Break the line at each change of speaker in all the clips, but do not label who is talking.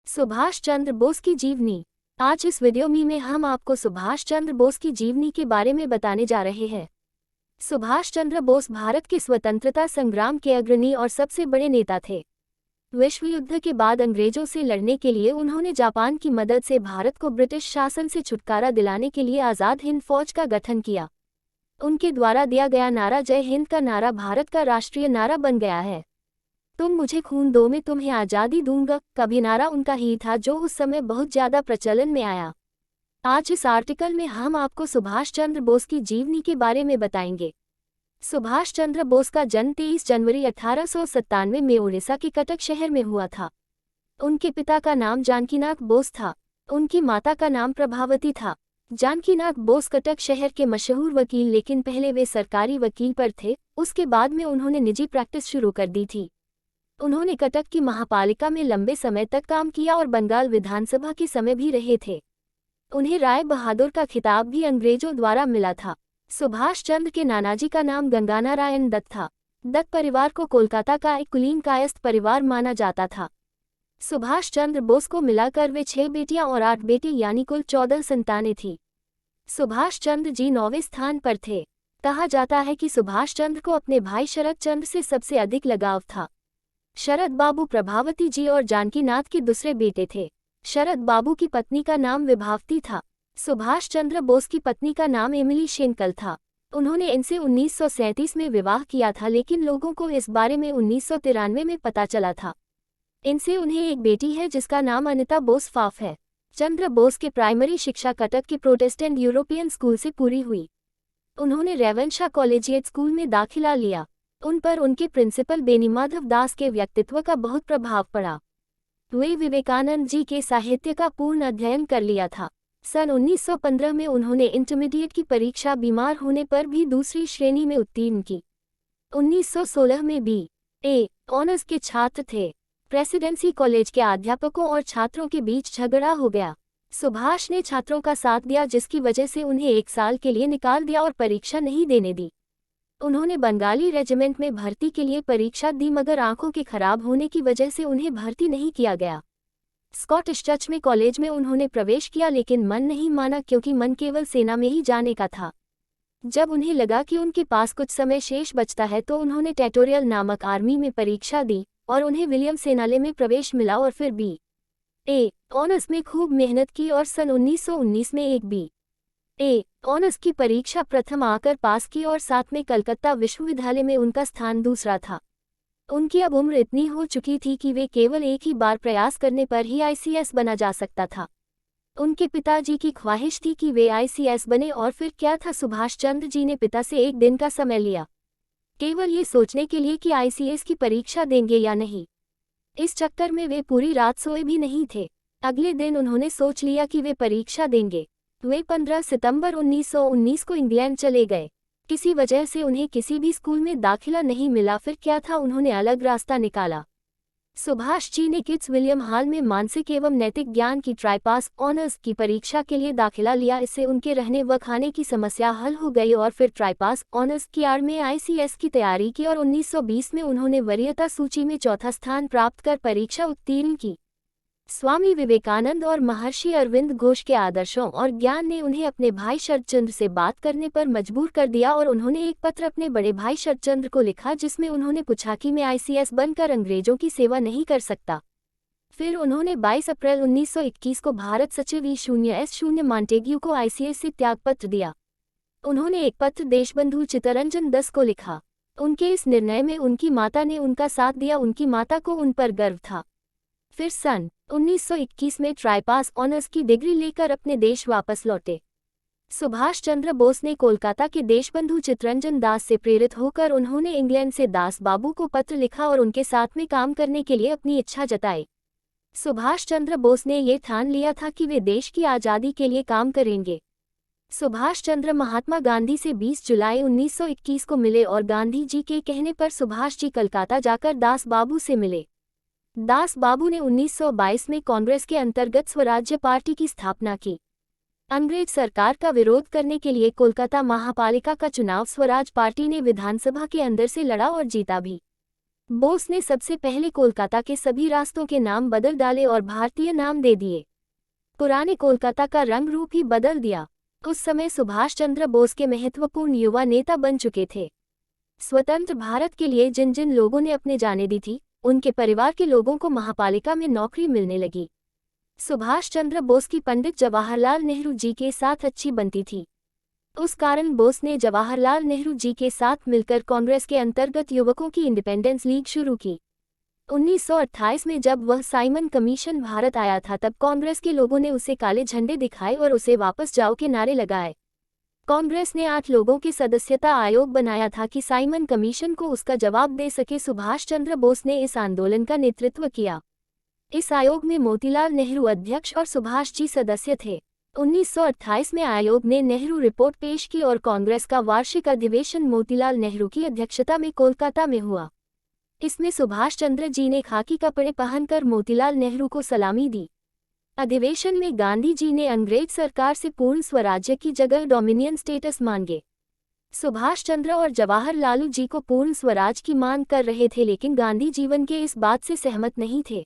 सुभाष चंद्र बोस की जीवनी। आज इस वीडियो में हम आपको सुभाष चंद्र बोस की जीवनी के बारे में बताने जा रहे हैं। सुभाष चंद्र बोस भारत के स्वतंत्रता संग्राम के अग्रणी और सबसे बड़े नेता थे। विश्व युद्ध के बाद अंग्रेजों से लड़ने के लिए उन्होंने जापान की मदद से भारत को ब्रिटिश शासन से छुटकारा दिलाने के लिए आज़ाद हिंद फौज का गठन किया। उनके द्वारा दिया गया नारा जय हिंद का नारा भारत का राष्ट्रीय नारा बन गया है। तुम मुझे खून दो मैं तुम्हें आज़ादी दूंगा का भी नारा उनका ही था, जो उस समय बहुत ज़्यादा प्रचलन में आया। आज इस आर्टिकल में हम आपको सुभाष चंद्र बोस की जीवनी के बारे में बताएंगे। सुभाष चंद्र बोस का जन्म 23 जनवरी 1897 में उड़ीसा के कटक शहर में हुआ था। उनके पिता का नाम जानकीनाथ बोस था। उनकी माता का नाम प्रभावती था। जानकीनाथ बोस कटक शहर के मशहूर वकील, लेकिन पहले वे सरकारी वकील पर थे। उसके बाद में उन्होंने निजी प्रैक्टिस शुरू कर दी थी। उन्होंने कटक की महापालिका में लंबे समय तक काम किया और बंगाल विधानसभा के समय भी रहे थे। उन्हें राय बहादुर का खिताब भी अंग्रेजों द्वारा मिला था। सुभाष चंद्र के नानाजी का नाम गंगानारायण दत्त था। दत्त परिवार को कोलकाता का एक कुलीन कायस्थ परिवार माना जाता था। सुभाष चंद्र बोस को मिलाकर वे 6 बेटियां और 8 बेटे यानी कुल 14 संतानें थीं। सुभाष चंद्र जी 9वें स्थान पर थे। कहा जाता है कि सुभाष चंद्र को अपने भाई शरद चंद्र से सबसे अधिक लगाव था। शरद बाबू प्रभावती जी और जानकीनाथ के दूसरे बेटे थे। शरद बाबू की पत्नी का नाम विभावती था। सुभाष चंद्र बोस की पत्नी का नाम एमिली शेनकल था। उन्होंने इनसे 1937 में विवाह किया था, लेकिन लोगों को इस बारे में 1993 में पता चला था। इनसे उन्हें एक बेटी है जिसका नाम अनिता बोस फाफ है। चंद्र बोस के प्राइमरी शिक्षा कटक के प्रोटेस्टेंट यूरोपियन स्कूल से पूरी हुई। उन्होंने रेवनशाह कॉलेजिएट स्कूल में दाखिला लिया। उन पर उनके प्रिंसिपल बेनीमाधव दास के व्यक्तित्व का बहुत प्रभाव पड़ा। वे विवेकानंद जी के साहित्य का पूर्ण अध्ययन कर लिया था। सन 1915 में उन्होंने इंटरमीडिएट की परीक्षा बीमार होने पर भी दूसरी श्रेणी में उत्तीर्ण की। 1916 में B.A. ऑनर्स के छात्र थे। प्रेसिडेंसी कॉलेज के अध्यापकों और छात्रों के बीच झगड़ा हो गया। सुभाष ने छात्रों का साथ दिया, जिसकी वजह से उन्हें 1 साल के लिए निकाल दिया और परीक्षा नहीं देने दी। उन्होंने बंगाली रेजिमेंट में भर्ती के लिए परीक्षा दी, मगर आंखों के खराब होने की वजह से उन्हें भर्ती नहीं किया गया। स्कॉटिश चर्च में कॉलेज में उन्होंने प्रवेश किया, लेकिन मन नहीं माना, क्योंकि मन केवल सेना में ही जाने का था। जब उन्हें लगा कि उनके पास कुछ समय शेष बचता है, तो उन्होंने टेटोरियल नामक आर्मी में परीक्षा दी और उन्हें विलियम सेनाले में प्रवेश मिला और फिर B.A. ऑनर्स में खूब मेहनत की और सन 1919 में एक B.A. ऑनर्स की परीक्षा प्रथम आकर पास की और साथ में कलकत्ता विश्वविद्यालय में उनका स्थान दूसरा था। उनकी अब उम्र इतनी हो चुकी थी कि वे केवल एक ही बार प्रयास करने पर ही ICS बना जा सकता था। उनके पिताजी की ख्वाहिश थी कि वे ICS बने, और फिर क्या था, सुभाष चंद्र जी ने पिता से एक दिन का समय लिया, केवल ये सोचने के लिए कि ICS की परीक्षा देंगे या नहीं। इस चक्कर में वे पूरी रात सोए भी नहीं थे। अगले दिन उन्होंने सोच लिया कि वे परीक्षा देंगे। वे 15 सितंबर 1919 को इंग्लैंड चले गए। किसी वजह से उन्हें किसी भी स्कूल में दाखिला नहीं मिला। फिर क्या था, उन्होंने अलग रास्ता निकाला। सुभाष जी ने किड्स विलियम हॉल में मानसिक एवं नैतिक ज्ञान की ट्राइपास ऑनर्स की परीक्षा के लिए दाखिला लिया। इससे उनके रहने व खाने की समस्या हल हो गई और फिर ट्राइपास ऑनर्स की आड़ में ICS की तैयारी की और 1920 में उन्होंने वरीयता सूची में 4था स्थान प्राप्त कर परीक्षा उत्तीर्ण की। स्वामी विवेकानंद और महर्षि अरविंद घोष के आदर्शों और ज्ञान ने उन्हें अपने भाई शरदचंद्र से बात करने पर मजबूर कर दिया और उन्होंने एक पत्र अपने बड़े भाई शरदचंद्र को लिखा, जिसमें उन्होंने पूछा कि मैं ICS बनकर अंग्रेजों की सेवा नहीं कर सकता। फिर उन्होंने 22 अप्रैल 1921 को भारत सचिव E0S0 मॉन्टेग्यू को ICS से त्यागपत्र दिया। उन्होंने एक पत्र देशबंधु चित्तरंजन दास को लिखा। उनके इस निर्णय में उनकी माता ने उनका साथ दिया। उनकी माता को उन पर गर्व था। फिर सन 1921 में ट्राइपास ऑनर्स की डिग्री लेकर अपने देश वापस लौटे। सुभाष चंद्र बोस ने कोलकाता के देशबंधु चित्तरंजन दास से प्रेरित होकर उन्होंने इंग्लैंड से दास बाबू को पत्र लिखा और उनके साथ में काम करने के लिए अपनी इच्छा जताई। सुभाष चंद्र बोस ने ये ठान लिया था कि वे देश की आज़ादी के लिए काम करेंगे। सुभाष चंद्र महात्मा गांधी से 20 जुलाई 1921 को मिले और गांधी जी के कहने पर सुभाष जी कलकत्ता जाकर दास बाबू से मिले। दास बाबू ने 1922 में कांग्रेस के अंतर्गत स्वराज्य पार्टी की स्थापना की। अंग्रेज सरकार का विरोध करने के लिए कोलकाता महापालिका का चुनाव स्वराज पार्टी ने विधानसभा के अंदर से लड़ा और जीता भी। बोस ने सबसे पहले कोलकाता के सभी रास्तों के नाम बदल डाले और भारतीय नाम दे दिए। पुराने कोलकाता का रंग रूप ही बदल दिया। उस समय सुभाष चंद्र बोस के महत्वपूर्ण युवा नेता बन चुके थे। स्वतंत्र भारत के लिए जिन जिन लोगों ने अपने जानें दी थी, उनके परिवार के लोगों को महापालिका में नौकरी मिलने लगी। सुभाष चंद्र बोस की पंडित जवाहरलाल नेहरू जी के साथ अच्छी बनती थी। उस कारण बोस ने जवाहरलाल नेहरू जी के साथ मिलकर कांग्रेस के अंतर्गत युवकों की इंडिपेंडेंस लीग शुरू की। 1928 में जब वह साइमन कमीशन भारत आया था, तब कांग्रेस के लोगों ने उसे काले झंडे दिखाए और उसे वापस जाओ के नारे लगाए। कांग्रेस ने 8 लोगों के सदस्यता आयोग बनाया था कि साइमन कमीशन को उसका जवाब दे सके। सुभाष चंद्र बोस ने इस आंदोलन का नेतृत्व किया। इस आयोग में मोतीलाल नेहरू अध्यक्ष और सुभाष जी सदस्य थे। 1928 में आयोग ने नेहरू रिपोर्ट पेश की और कांग्रेस का वार्षिक अधिवेशन मोतीलाल नेहरू की अध्यक्षता में कोलकाता में हुआ। इसमें सुभाष चंद्र जी ने खाकी कपड़े पहनकर मोतीलाल नेहरू को सलामी दी। अधिवेशन में गांधी जी ने अंग्रेज सरकार से पूर्ण स्वराज्य की जगह डोमिनियन स्टेटस मांगे। सुभाष चंद्र और जवाहरलाल जी को पूर्ण स्वराज की मांग कर रहे थे, लेकिन गांधी जीवन के इस बात से सहमत नहीं थे।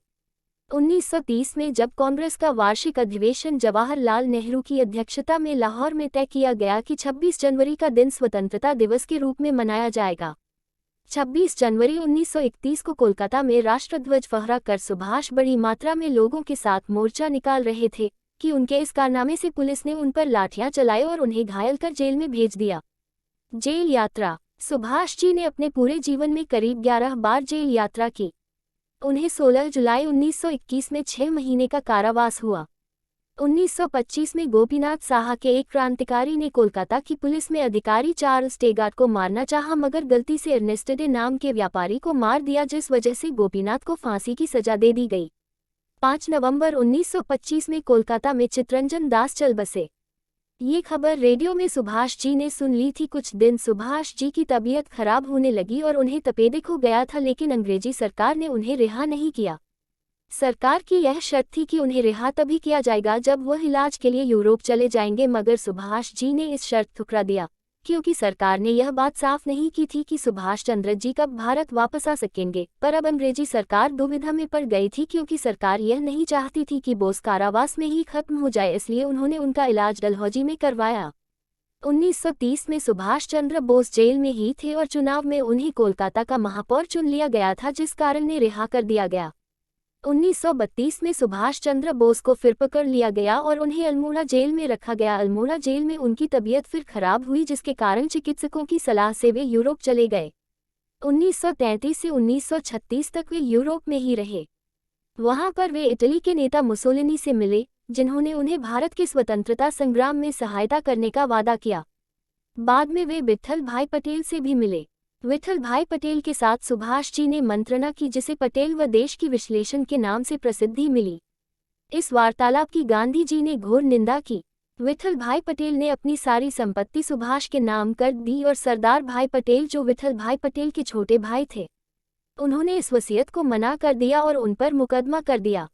1930 में जब कांग्रेस का वार्षिक अधिवेशन जवाहरलाल नेहरू की अध्यक्षता में लाहौर में तय किया गया कि 26 जनवरी का दिन स्वतंत्रता दिवस के रूप में मनाया जाएगा। 26 जनवरी 1931 को कोलकाता में राष्ट्रध्वज फहरा कर सुभाष बड़ी मात्रा में लोगों के साथ मोर्चा निकाल रहे थे कि उनके इस कारनामे से पुलिस ने उन पर लाठियां चलाई और उन्हें घायल कर जेल में भेज दिया। जेल यात्रा। सुभाष जी ने अपने पूरे जीवन में करीब 11 बार जेल यात्रा की। उन्हें 16 जुलाई 1921 में 6 महीने का कारावास हुआ। 1925 में गोपीनाथ साहा के एक क्रांतिकारी ने कोलकाता की पुलिस में अधिकारी चार्ल्स टेगार्ट को मारना चाहा, मगर गलती से अर्नेस्टडे नाम के व्यापारी को मार दिया, जिस वजह से गोपीनाथ को फांसी की सजा दे दी गई। 5 नवंबर 1925 में कोलकाता में चित्तरंजन दास चल बसे। ये खबर रेडियो में सुभाष जी ने सुन ली थी। कुछ दिन सुभाष जी की तबीयत खराब होने लगी और उन्हें तपेदिक हो गया था, लेकिन अंग्रेजी सरकार ने उन्हें रिहा नहीं किया। सरकार की यह शर्त थी कि उन्हें रिहा तभी किया जाएगा जब वह इलाज के लिए यूरोप चले जाएंगे, मगर सुभाष जी ने इस शर्त ठुकरा दिया, क्योंकि सरकार ने यह बात साफ नहीं की थी कि सुभाष चंद्र जी कब भारत वापस आ सकेंगे। पर अब अंग्रेजी सरकार दुविधा में पड़ गई थी, क्योंकि सरकार यह नहीं चाहती थी कि बोस कारावास में ही खत्म हो जाए, इसलिए उन्होंने उनका इलाज डलहौजी में करवाया। 1930 में सुभाष चंद्र बोस जेल में ही थे और चुनाव में उन्हें कोलकाता का महापौर चुन लिया गया था, जिस कारण ने रिहा कर दिया गया। 1932 में सुभाष चंद्र बोस को फिर पकड़ लिया गया और उन्हें अल्मोड़ा जेल में रखा गया। अल्मोड़ा जेल में उनकी तबीयत फिर खराब हुई, जिसके कारण चिकित्सकों की सलाह से वे यूरोप चले गए। 1933 से 1936 तक वे यूरोप में ही रहे। वहां पर वे इटली के नेता मुसोलिनी से मिले, जिन्होंने उन्हें भारत के स्वतंत्रता संग्राम में सहायता करने का वादा किया। बाद में वे विट्ठल भाई पटेल से भी मिले। विट्ठल भाई पटेल के साथ सुभाष जी ने मंत्रणा की, जिसे पटेल व देश की विश्लेषण के नाम से प्रसिद्धि मिली। इस वार्तालाप की गांधी जी ने घोर निंदा की। विट्ठल भाई पटेल ने अपनी सारी संपत्ति सुभाष के नाम कर दी और सरदार भाई पटेल, जो विट्ठल भाई पटेल के छोटे भाई थे, उन्होंने इस वसीयत को मना कर दिया और उन पर मुकदमा कर दिया।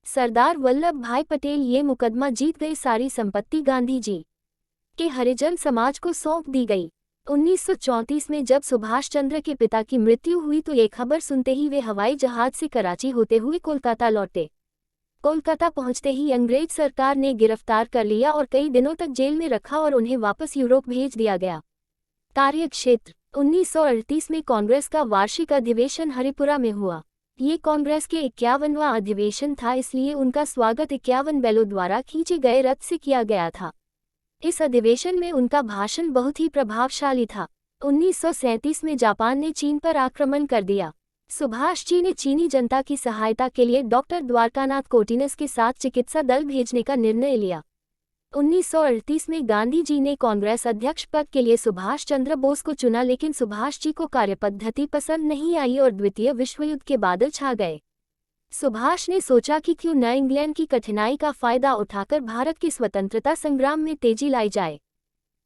सरदार वल्लभ भाई पटेल ये मुकदमा जीत गए। सारी संपत्ति गांधी जी के हरिजन समाज को सौंप दी गई। 1934 में जब सुभाष चंद्र के पिता की मृत्यु हुई तो ये खबर सुनते ही वे हवाई जहाज से कराची होते हुए कोलकाता लौटे। कोलकाता पहुंचते ही अंग्रेज सरकार ने गिरफ्तार कर लिया और कई दिनों तक जेल में रखा और उन्हें वापस यूरोप भेज दिया गया। कार्यक्षेत्र। 1938 में कांग्रेस का वार्षिक अधिवेशन हरिपुरा में हुआ। ये कांग्रेस के 51वां अधिवेशन था, इसलिए उनका स्वागत 51 बैलों द्वारा खींचे गए रथ से किया गया था। इस अधिवेशन में उनका भाषण बहुत ही प्रभावशाली था। 1937 में जापान ने चीन पर आक्रमण कर दिया। सुभाष जी ने चीनी जनता की सहायता के लिए डॉक्टर द्वारकानाथ कोटिनस के साथ चिकित्सा दल भेजने का निर्णय लिया। 1938 में गांधी जी ने कांग्रेस अध्यक्ष पद के लिए सुभाष चंद्र बोस को चुना, लेकिन सुभाष जी को कार्यपद्धति पसंद नहीं आई और द्वितीय विश्व युद्ध के बादल छा गए। सुभाष ने सोचा कि क्यों न इंग्लैंड की कठिनाई का फायदा उठाकर भारत की स्वतंत्रता संग्राम में तेजी लाई जाए,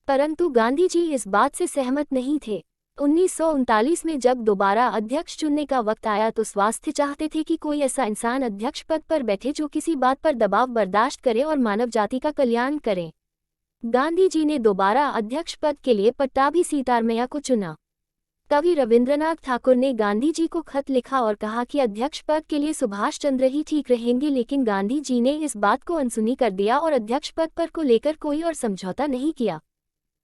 परंतु गांधी जी इस बात से सहमत नहीं थे। 1939 में जब दोबारा अध्यक्ष चुनने का वक्त आया तो स्वास्थ्य चाहते थे कि कोई ऐसा इंसान अध्यक्ष पद पर बैठे जो किसी बात पर दबाव बर्दाश्त करे और मानव जाति का कल्याण करे। गांधी जी ने दोबारा अध्यक्ष पद के लिए पट्टाभी सीतारमैया को चुना। कवि रविंद्रनाथ ठाकुर ने गांधी जी को खत लिखा और कहा कि अध्यक्ष पद के लिए सुभाष चंद्र ही ठीक रहेंगे, लेकिन गांधी जी ने इस बात को अनसुनी कर दिया और अध्यक्ष पद पर को लेकर कोई और समझौता नहीं किया।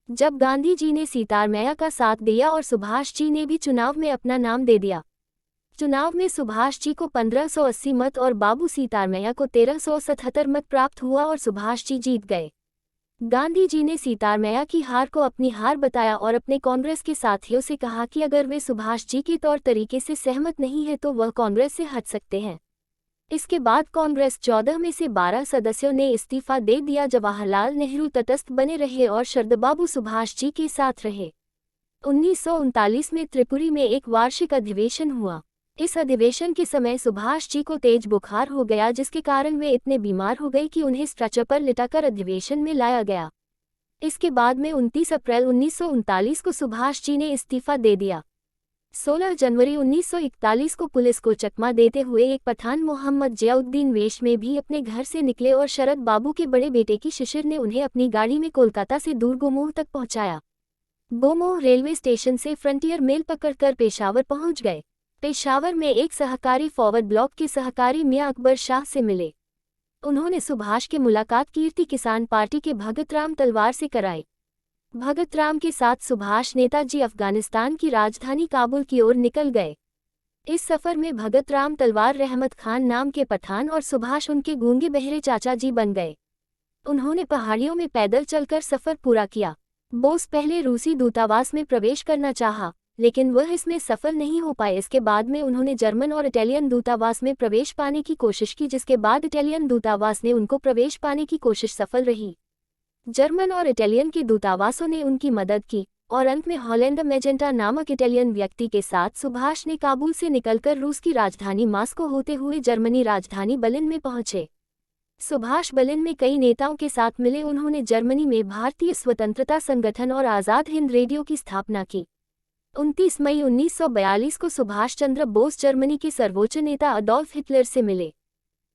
जब गांधी जी ने सीतारमैया का साथ दिया और सुभाष जी ने भी चुनाव में अपना नाम दे दिया। चुनाव में सुभाष जी को 1580 मत और बाबू सीतारमैया को 1377 मत प्राप्त हुआ और सुभाष जी जीत गए। गांधी जी ने सीतारमैया की हार को अपनी हार बताया और अपने कांग्रेस के साथियों से कहा कि अगर वे सुभाष जी के तौर तरीके से सहमत नहीं है तो वह कांग्रेस से हट सकते हैं। इसके बाद कांग्रेस 14 में से 12 सदस्यों ने इस्तीफा दे दिया। जवाहरलाल नेहरू तटस्थ बने रहे और शरदबाबू सुभाष जी के साथ रहे। 1939 में त्रिपुरी में एक वार्षिक अधिवेशन हुआ। इस अधिवेशन के समय सुभाष जी को तेज बुखार हो गया, जिसके कारण वे इतने बीमार हो गए कि उन्हें स्ट्रेचर पर लिटाकर अधिवेशन में लाया गया। इसके बाद में 29 अप्रैल 1939 को सुभाष जी ने इस्तीफा दे दिया। 16 जनवरी 1941 को पुलिस को चकमा देते हुए एक पठान मोहम्मद जियाउद्दीन वेश में भी अपने घर से निकले और शरद बाबू के बड़े बेटे की शिशिर ने उन्हें अपनी गाड़ी में कोलकाता से दूर गोमोह तक पहुंचाया। गोमोह रेलवे स्टेशन से फ्रंटियर मेल पकड़कर पेशावर पहुंच गए। पेशावर में एक सहकारी फॉरवर्ड ब्लॉक के सहकारी मियां अकबर शाह से मिले। उन्होंने सुभाष की मुलाकात कीर्ति किसान पार्टी के भगत राम तलवार से कराई। भगत राम के साथ सुभाष नेताजी अफगानिस्तान की राजधानी काबुल की ओर निकल गए। इस सफर में भगत राम तलवार रहमत खान नाम के पठान और सुभाष उनके गूंगे बहरे चाचा जी बन गए। उन्होंने पहाड़ियों में पैदल चलकर सफर पूरा किया। बोस पहले रूसी दूतावास में प्रवेश करना चाहा, लेकिन वह इसमें सफल नहीं हो पाए। इसके बाद में उन्होंने जर्मन और इटालियन दूतावास में प्रवेश पाने की कोशिश की, जिसके बाद इटालियन दूतावास ने उनको प्रवेश पाने की कोशिश सफल रही। जर्मन और इटालियन के दूतावासों ने उनकी मदद की और अंत में हॉलैंड मैजेंटा नामक इटालियन व्यक्ति के साथ सुभाष ने काबुल से निकलकर रूस की राजधानी मास्को होते हुए जर्मनी राजधानी बर्लिन में पहुंचे। सुभाष बर्लिन में कई नेताओं के साथ मिले। उन्होंने जर्मनी में भारतीय स्वतंत्रता संगठन और आज़ाद हिंद रेडियो की स्थापना की। 29 मई 1942 को सुभाष चंद्र बोस जर्मनी के सर्वोच्च नेता अडोल्फ हिटलर से मिले,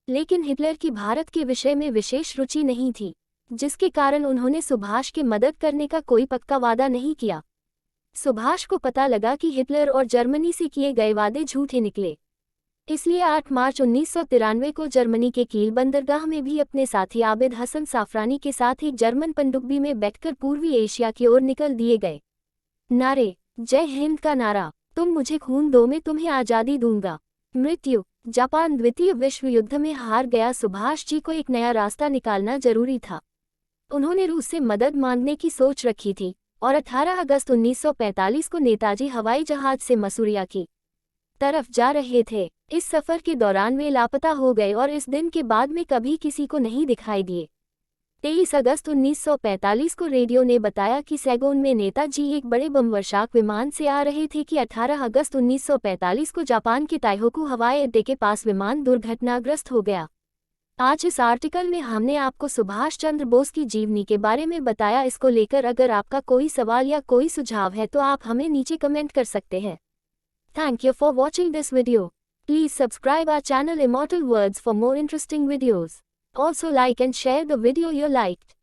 लेकिन हिटलर की भारत के विषय में विशेष रुचि नहीं थी, जिसके कारण उन्होंने सुभाष की मदद करने का कोई पक्का वादा नहीं किया। सुभाष को पता लगा कि हिटलर और जर्मनी से किए गए वादे झूठे निकले, इसलिए 8 मार्च 1993 को जर्मनी के कील बंदरगाह में भी अपने साथी आबिद हसन साफरानी के साथ एक जर्मन पनडुब्बी में बैठकर पूर्वी एशिया की ओर निकल दिए गए। नारे जय हिंद का नारा, तुम मुझे खून दो मैं तुम्हें आज़ादी दूंगा। मृत्यु, जापान द्वितीय विश्व युद्ध में हार गया। सुभाष जी को एक नया रास्ता निकालना जरूरी था। उन्होंने रूस से मदद मांगने की सोच रखी थी और 18 अगस्त 1945 को नेताजी हवाई जहाज से मसूरिया की तरफ जा रहे थे। इस सफर के दौरान वे लापता हो गए और इस दिन के बाद में कभी किसी को नहीं दिखाई दिए। 23 अगस्त 1945 को रेडियो ने बताया कि सैगोन में नेताजी एक बड़े बमवर्षाक विमान से आ रहे थे कि 18 अगस्त 1945 को जापान के ताइहोकू हवाई अड्डे के पास विमान दुर्घटनाग्रस्त हो गया। आज इस आर्टिकल में हमने आपको सुभाष चंद्र बोस की जीवनी के बारे में बताया। इसको लेकर अगर आपका कोई सवाल या कोई सुझाव है तो आप हमें नीचे कमेंट कर सकते हैं। Thank you for watching this video. Please subscribe our channel immortal words for more interesting videos. Also like and share the video you liked.